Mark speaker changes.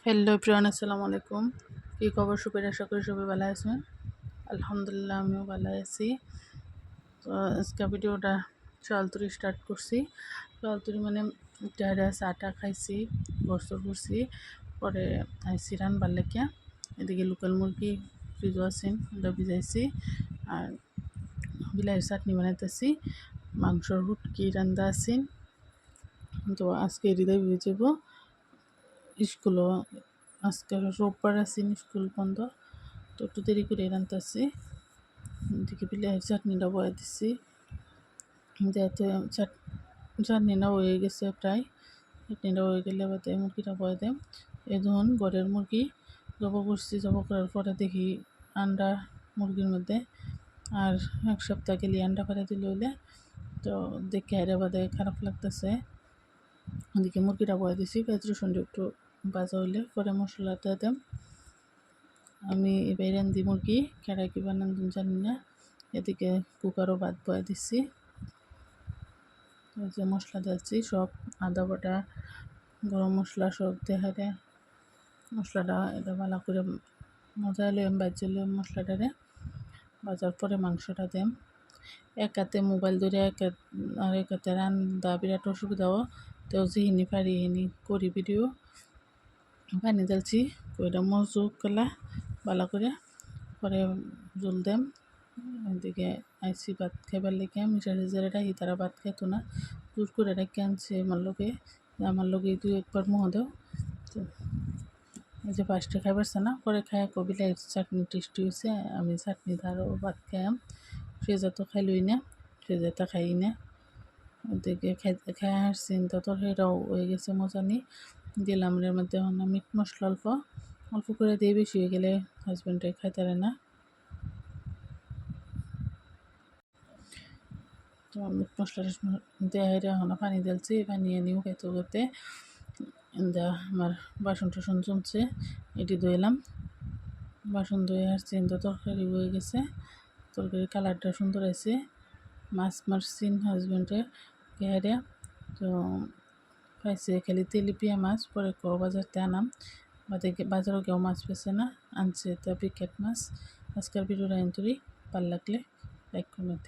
Speaker 1: Hello everyone, আসসালামু আলাইকুম। কী খবর? সবাই আশা করি সবাই ভালো আছেন। আলহামদুলিল্লাহ আমিও ভালো আছি। তো আজকে ভিডিওটা চালতুরি স্টার্ট করছি। চালতুরি মানে ডাইরা চাটা খাইছি, গোসল করছি, পরে আইসি রান্নার লেগিয়া। এদিকে লোকাল মুরগি ফ্রিজও আছেন, ওটা ভিজাইছি। আর বিলাইয়ের চাটনি বানাইতেছি, মাংসর হুটকি রান্দা আছেন। তো আজকে হৃদয় ভিজাব স্কুলও, আজকে রোববার আছেন, স্কুল বন্ধ। তো একটু দেরি করে রান্তাছি। এদিকে বিলাইয়ের চাটনিটা বয়ে দিচ্ছি, যাতে চাটনিটা হয়ে গেছে প্রায়। চাটনিটা হয়ে গেলে বাদে মুরগিটা বয়ে দেয়। এই ধরুন ঘরের মুরগি জব করছি, জব করার পরে দেখি আন্ডা মুরগির মধ্যে, আর এক সপ্তাহ গেলে আন্ডা ফেলে দিলে হইলে তো দেখে হারে বাদে খারাপ লাগতেছে। ওদিকে মুরগিটা বয়ে দিছি, পেঁয়াজ রসুন একটু ভাজা হইলে পরে মশলাটা দেম। আমি এবার রান্ধি মুরগি, কেড়াই কি বানান জানি না। এদিকে কুকারও ভাত বয়ে দিচ্ছি। এই যে মশলা দিচ্ছি সব, আদা বাটা, গরম মশলা সব দেখারে মশলাটা এটা ভালো করে মজা লইম, বাজিয়ে লইম মশলাটারে। বাজার পরে মাংসটা দেম। এক হাতে মোবাইল ধরে আর এক হাতে রান্দা বিরাট অসুবিধাও। তো যেহিনি পারি হিনি করি ভিডিও। পানি ঢালছি, কইটা মজুক গেলা ভালো করে, পরে জল দেম। এদিকে আইসি ভাত খাইবার লেগে মিশা রিজারে রাখি, তারা ভাত খাইতো না, জোর করে রেখে আনছে আমার লগে দুই একবার মুহ দেও। তো এই যে ফার্স্টে খাইবারছে না, পরে খাই কবিলে চাটনি টেস্টি হয়েছে, আমি চাটনি ধারও ভাত খাইম। ফ্রিজে তো খাইলই না, ফ্রিজে তো খাই না। ওদিকে খাই আসছি, তো তরকারিটাও হয়ে গেছে মজা নি। দিলাম এর মধ্যে মিট মশলা অল্প অল্প করে দিয়ে, বেশি হয়ে গেলে হাজব্যান্ডে খাইতে না। তো মিট মশলা দেওয়া এখন পানি ঢালছি, পানি এনেও খাইতে করতে আমার বাসন টাসন জমছে, এটি ধুইলাম। বাসন ধুয়ে আসছি, তো তরকারি হয়ে গেছে। তরকারির কালারটা সুন্দর আছে। মাছ মারছিন হাজব্যান্ডে গেহারিয়া, তো খাইছে খালি তেলিপিয়া মাছ, পরে বাজারতে আনাম। বাজারও কেউ মাছ পেছে না, আনছে তা পিকেট মাছ। আজকের ভিডিওটা এন্টুরি ভাল লাগলে লাইক কমেন্ট।